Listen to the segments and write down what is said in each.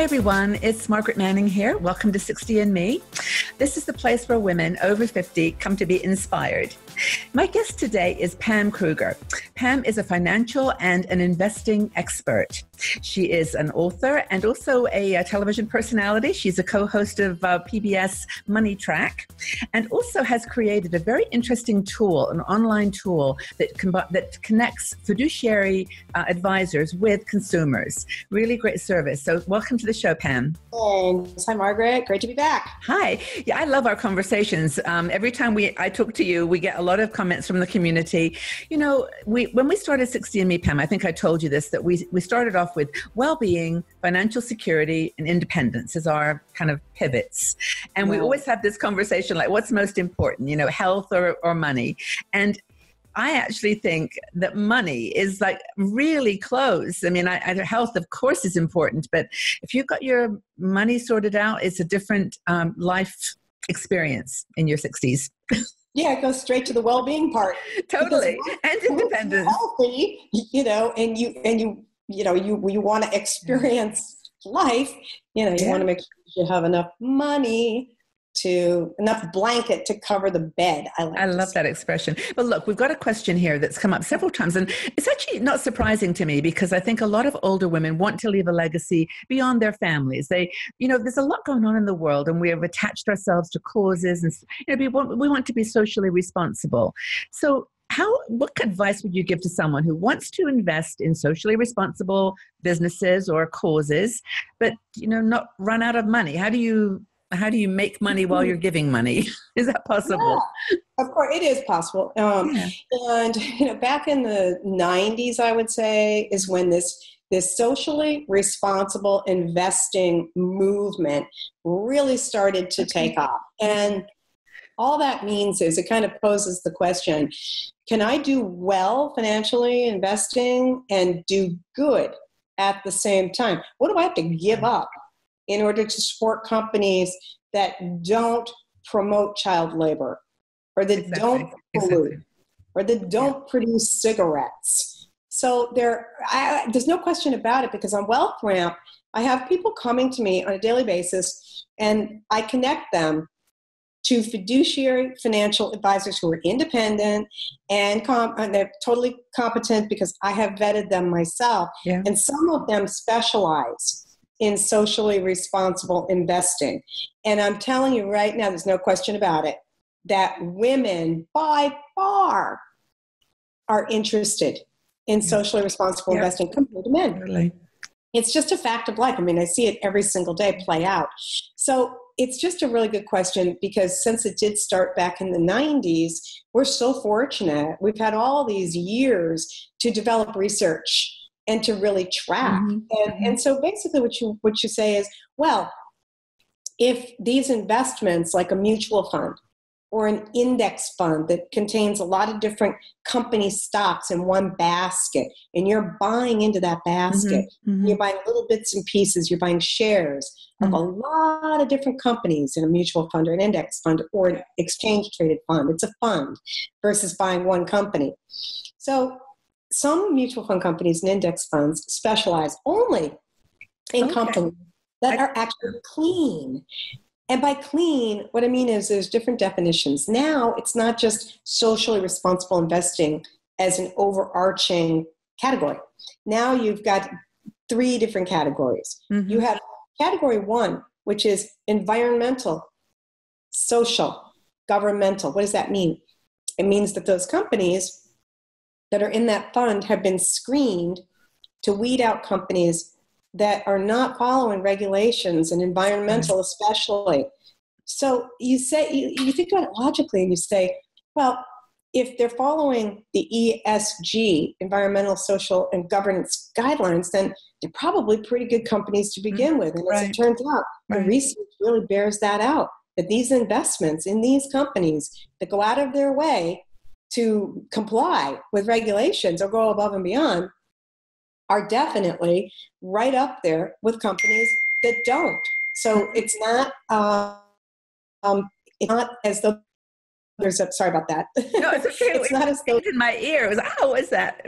everyone, it's Margaret Manning here. Welcome to 60 and Me. This is the place where women over 50 come to be inspired. My guest today is Pam Krueger. Pam is a financial and an investing expert. She is an author and also a television personality. She's a co-host of PBS Money Track, and also has created a very interesting tool, an online tool that connects fiduciary advisors with consumers. Really great service. So welcome to the show, Pam. Thanks. Hi, Margaret. Great to be back. Hi. Yeah, I love our conversations. Every time I talk to you, we get a lot of comments from the community. You know, when we started 60 and Me, Pam, I think I told you this, that we started off with well-being, financial security, and independence as our kind of pivots. And we always have this conversation like, what's most important, you know, health or money? And I actually think that money is like really close. I mean, health, of course, is important, but if you've got your money sorted out, it's a different life experience in your 60s. Yeah, it goes straight to the well-being part. Totally. And independence. Healthy, you know, and you want to experience life, you know, you want to make sure you have enough money, enough blanket to cover the bed. I love that expression. But look, we've got a question here that's come up several times, and it's actually not surprising to me because I think a lot of older women want to leave a legacy beyond their families. There's a lot going on in the world, and we have attached ourselves to causes, and we want to be socially responsible. So what advice would you give to someone who wants to invest in socially responsible businesses or causes, but not run out of money? How do you make money while you're giving money? Is that possible? Yeah, of course, it is possible. And back in the 90s, I would say, is when this socially responsible investing movement really started to take off. And all that means is it kind of poses the question, can I do well financially investing and do good at the same time? What do I have to give up in order to support companies that don't promote child labor, or that don't pollute, or that don't produce cigarettes? So there's no question about it, because on Wealth Ramp, I have people coming to me on a daily basis, and I connect them to fiduciary financial advisors who are independent and they're totally competent because I have vetted them myself. Yeah. And some of them specialize in socially responsible investing. And I'm telling you right now, there's no question about it, that women by far are interested in socially responsible investing compared to men. Really. It's just a fact of life. I mean, I see it every single day play out. So it's just a really good question, because since it did start back in the 90s, we're so fortunate. We've had all these years to develop research and to really track. Mm-hmm. And so basically what you say is, well, if these investments like a mutual fund or an index fund that contains a lot of different company stocks in one basket, and you're buying into that basket, you're buying little bits and pieces, you're buying shares of a lot of different companies in a mutual fund or an index fund or an exchange traded fund. It's a fund versus buying one company. So some mutual fund companies and index funds specialize only in companies that are actually clean. And by clean, what I mean is there's different definitions. Now, it's not just socially responsible investing as an overarching category. Now you've got 3 different categories. Mm-hmm. You have category 1, which is environmental, social, governmental. What does that mean? It means that those companies that are in that fund have been screened to weed out companies that are not following regulations, and environmental especially. So you think about it logically, and you say, well, if they're following the ESG, environmental, social, and governance guidelines, then they're probably pretty good companies to begin with. And as it turns out, the research really bears that out, that these investments in these companies that go out of their way to comply with regulations or go above and beyond are definitely right up there with companies that don't. So it's not as though there's sorry about that. No, it's okay. It's not as though in my ear. It was, what is that?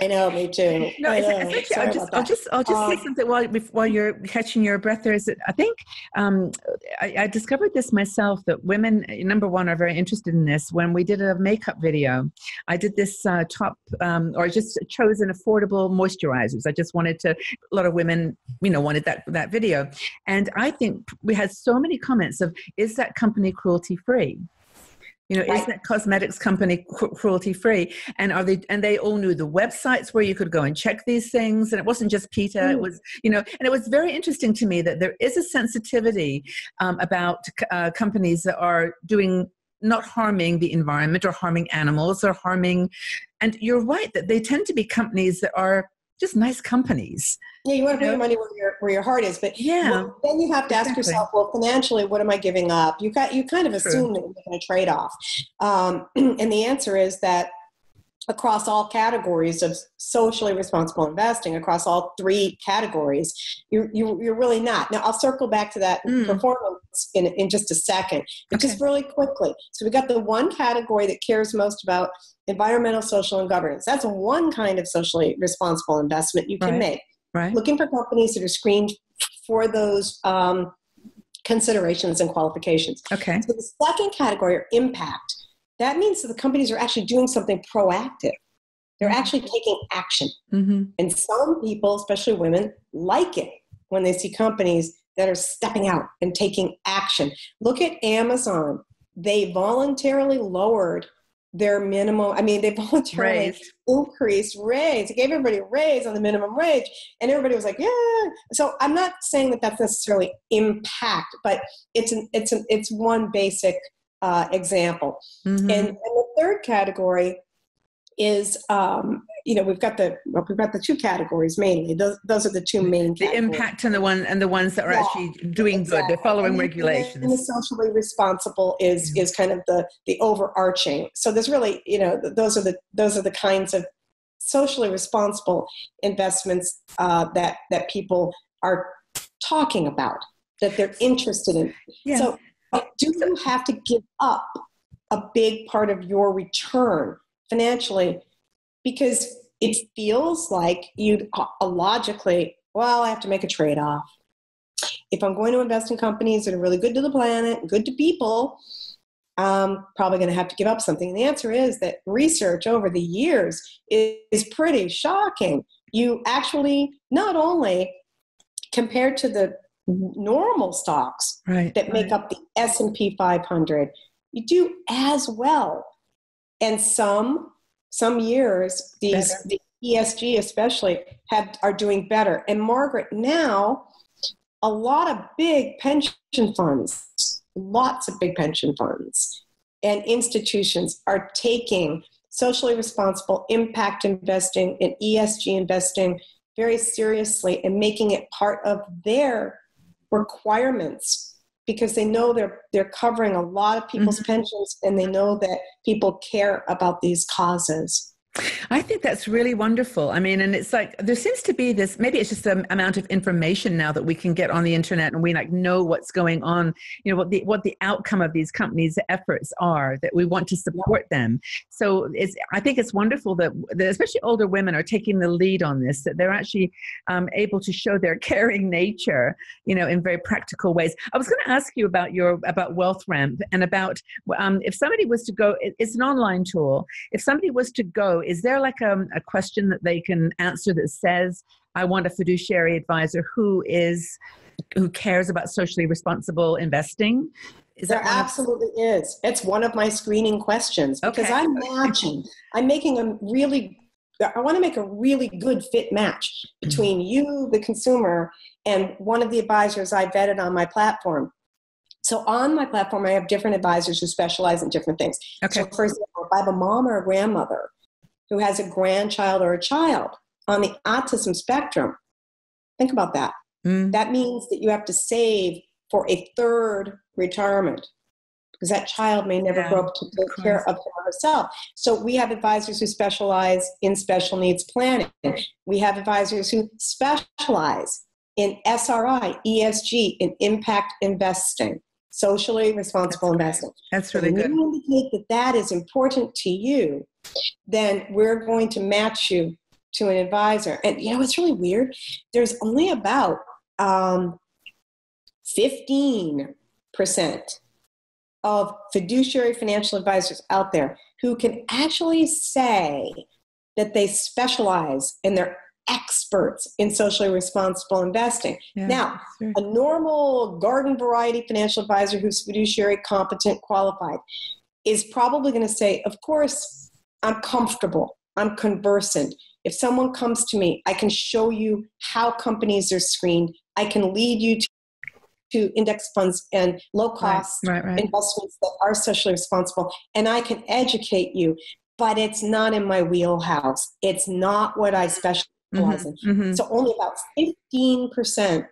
I know, me too. No, I it's know. actually, Sorry about that. I'll just say something while you're catching your breath. There is, I think, I discovered this myself, that women, number one, are very interested in this. When we did a makeup video, I did this or I just chose an affordable moisturizers. I just wanted to. A lot of women, wanted that video, and I think we had so many comments of, "Is that company cruelty free?" Right. Is that cosmetics company cruelty free? And they all knew the websites where you could go and check these things. And it wasn't just PETA. It was, and it was very interesting to me that there is a sensitivity about companies that are not harming the environment or harming animals or harming. And you're right that they tend to be companies that are just nice companies. Yeah, you want to put your money where your heart is, but then you have to ask yourself, well, financially, what am I giving up? You kind of assume that you're making a trade-off, and the answer is that across all categories of socially responsible investing, across all three categories, you're really not. Now, I'll circle back to that performance in just a second, but just really quickly. So we got the one category that cares most about environmental, social, and governance. That's one kind of socially responsible investment you can make. Right. Looking for companies that are screened for those considerations and qualifications. Okay. So the second category are impact. That means that the companies are actually doing something proactive. They're actually taking action. And some people, especially women, like it when they see companies that are stepping out and taking action. Look at Amazon. They voluntarily lowered their minimum. They voluntarily raised. They gave everybody a raise on the minimum wage, and everybody was like, "Yeah." So I'm not saying that that's necessarily impact, but it's one basic example. And the third category is, we've got the two categories mainly. Those are the two main categories. The impact and the ones that are actually doing good. They're following regulations. And the socially responsible is kind of the overarching. So there's really, those are the kinds of socially responsible investments that people are talking about, that they're interested in. Yeah. So do you have to give up a big part of your return financially? Because it feels like you'd logically, I have to make a trade-off. If I'm going to invest in companies that are really good to the planet, good to people, I'm probably going to have to give up something. And the answer is that research over the years is pretty shocking. You actually, not only compared to the normal stocks that make up the S&P 500, you do as well. And some years, the ESG especially are doing better. And Margaret, now a lot of big pension funds, lots of big pension funds and institutions are taking socially responsible impact investing and ESG investing very seriously and making it part of their requirements, because they know they're covering a lot of people's pensions, and they know that people care about these causes. I think that's really wonderful. And it's like, there seems to be this, maybe it's just the amount of information now that we can get on the internet, and we know what's going on, what the outcome of these companies' efforts are, that we want to support them. So I think it's wonderful that especially older women are taking the lead on this, that they're actually able to show their caring nature, in very practical ways. I was going to ask you about Wealth Ramp, and about if somebody was to go, it's an online tool. If somebody was to go, is there like a question that they can answer that says, I want a fiduciary advisor who cares about socially responsible investing? There absolutely is. It's one of my screening questions, because I'm matching. I want to make a really good fit match between you, the consumer, and one of the advisors I vetted on my platform. So on my platform, I have different advisors who specialize in different things. Okay. So for example, if I have a mom or a grandmother who has a grandchild or a child on the autism spectrum, think about that. That means that you have to save for a third retirement, because that child may never grow up to take care of him or herself. So we have advisors who specialize in special needs planning. We have advisors who specialize in SRI, ESG, in impact investing, socially responsible investing. That's really good. When you indicate that is important to you, then we're going to match you to an advisor. And it's really weird. There's only about 15% of fiduciary financial advisors out there who can actually say that they specialize and they're experts in socially responsible investing. Yeah, now, sure. A normal garden variety financial advisor who's fiduciary competent, qualified, is probably going to say, of course, I'm comfortable, I'm conversant. If someone comes to me, I can show you how companies are screened. I can lead you to index funds and low-cost investments that are socially responsible, and I can educate you, but it's not in my wheelhouse. It's not what I specialize in. So only about 15%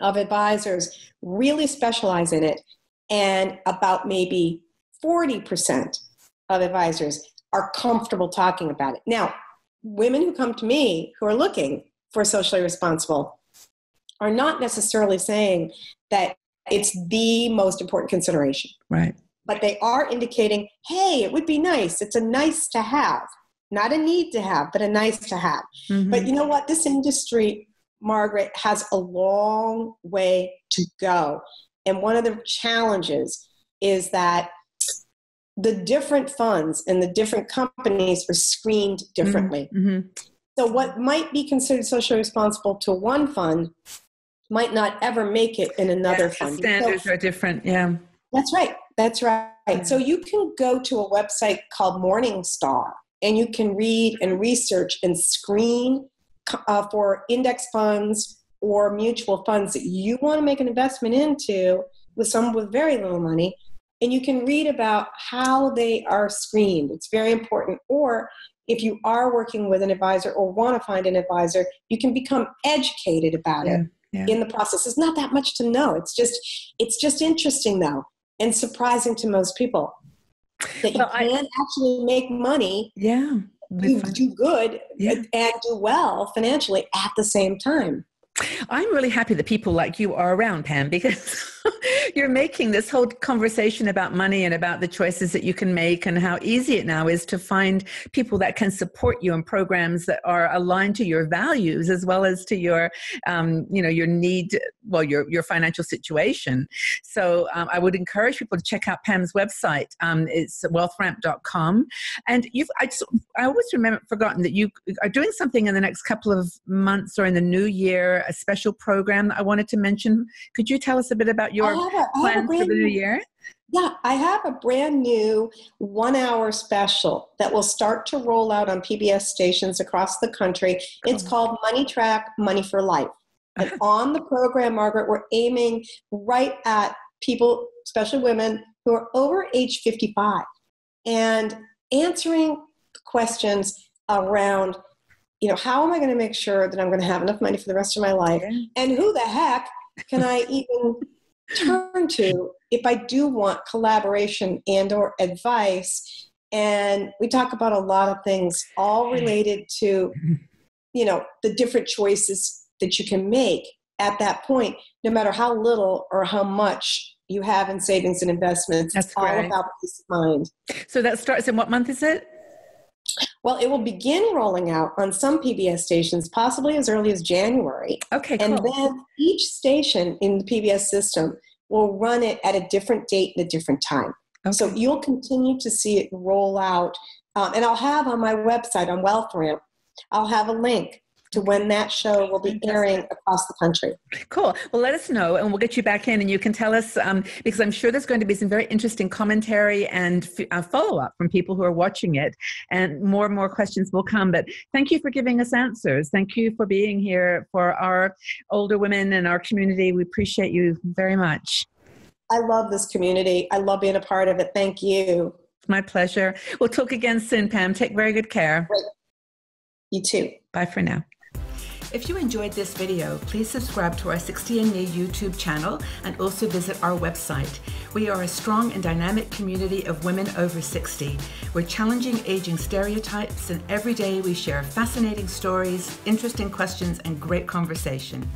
of advisors really specialize in it, and about maybe 40% of advisors are comfortable talking about it. Now, women who come to me who are looking for socially responsible are not necessarily saying that it's the most important consideration. Right. But they are indicating, hey, it would be nice. It's a nice to have, not a need to have, but a nice to have. But you know what? This industry, Margaret, has a long way to go. And one of the challenges is that the different funds and the different companies are screened differently. So what might be considered socially responsible to one fund might not ever make it in another fund. The standards are different. Yeah. That's right. That's right. Yeah. So you can go to a website called Morningstar, and you can read and research and screen for index funds or mutual funds that you want to make an investment into with someone with very little money. And you can read about how they are screened. It's very important. Or if you are working with an advisor or want to find an advisor, you can become educated about it in the process. It's not that much to know. It's just interesting, though, and surprising to most people that you can actually make money, do good, and do well financially at the same time. I'm really happy that people like you are around, Pam, because you're making this whole conversation about money and about the choices that you can make and how easy it now is to find people that can support you in programs that are aligned to your values as well as to your, your need, your financial situation. So I would encourage people to check out Pam's website. It's wealthramp.com. And I always forgotten that you are doing something in the next couple of months or in the new year, a special program that I wanted to mention. Could you tell us a bit about your plans for the new year? Yeah, I have a brand new 1-hour special that will start to roll out on PBS stations across the country. Cool. It's called Money Track, Money for Life. And on the program, Margaret, we're aiming right at people, especially women, who are over age 55 and answering questions around, how am I going to make sure that I'm going to have enough money for the rest of my life? And who the heck can I even turn to if I do want collaboration and or advice? And we talk about a lot of things all related to, the different choices that you can make at that point, no matter how little or how much you have in savings and investments. That's it's all about peace of mind. So that starts in what month is it? Well, it will begin rolling out on some PBS stations, possibly as early as January. Okay, cool. And then each station in the PBS system will run it at a different date and a different time. Okay. So you'll continue to see it roll out. And I'll have on my website on WealthRamp, I'll have a link to when that show will be airing across the country. Cool. Well, let us know and we'll get you back in and you can tell us, because I'm sure there's going to be some very interesting commentary and follow-up from people who are watching it, and more questions will come. But thank you for giving us answers. Thank you for being here for our older women and our community. We appreciate you very much. I love this community. I love being a part of it. Thank you. My pleasure. We'll talk again soon, Pam. Take very good care. Great. You too. Bye for now. If you enjoyed this video, please subscribe to our 60andMe YouTube channel and also visit our website. We are a strong and dynamic community of women over 60. We're challenging aging stereotypes, and every day we share fascinating stories, interesting questions, and great conversation.